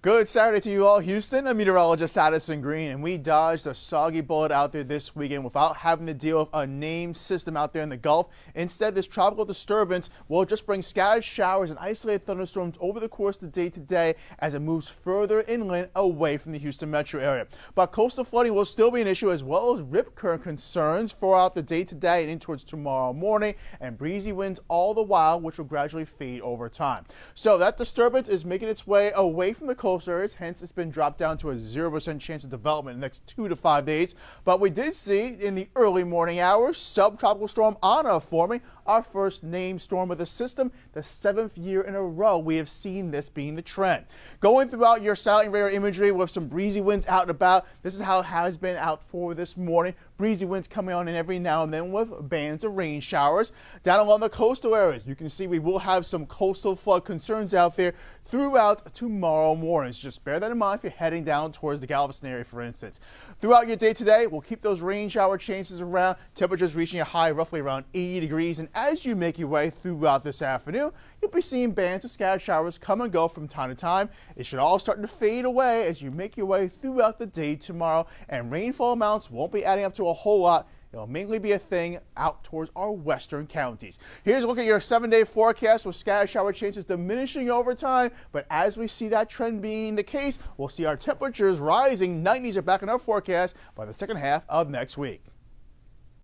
Good Saturday to you all, Houston. I'm meteorologist Addison Green, and we dodged a soggy bullet out there this weekend without having to deal with a named system out there in the Gulf. Instead, this tropical disturbance will just bring scattered showers and isolated thunderstorms over the course of the day today as it moves further inland away from the Houston metro area. But coastal flooding will still be an issue, as well as rip current concerns throughout the day today and in towards tomorrow morning, and breezy winds all the while, which will gradually fade over time. So that disturbance is making its way away from the coast areas, hence it's been dropped down to a 0% chance of development in the next 2 to 5 days. But we did see in the early morning hours subtropical storm Anna forming, our first named storm of the system, the 7th year in a row we have seen this being the trend. Going throughout your satellite and radar imagery with some breezy winds out and about, this is how it has been out for this morning. Breezy winds coming on in every now and then with bands of rain showers. Down along the coastal areas, you can see we will have some coastal flood concerns out there throughout tomorrow morning. Just bear that in mind if you're heading down towards the Galveston area, for instance. Throughout your day today, we'll keep those rain shower chances around, temperatures reaching a high roughly around 80 degrees. And as you make your way throughout this afternoon, you'll be seeing bands of scattered showers come and go from time to time. It should all start to fade away as you make your way throughout the day tomorrow, and rainfall amounts won't be adding up to a whole lot. It'll mainly be a thing out towards our western counties. Here's a look at your 7-day forecast with scattered shower chances diminishing over time. But as we see that trend being the case, we'll see our temperatures rising. 90s are back in our forecast by the second half of next week.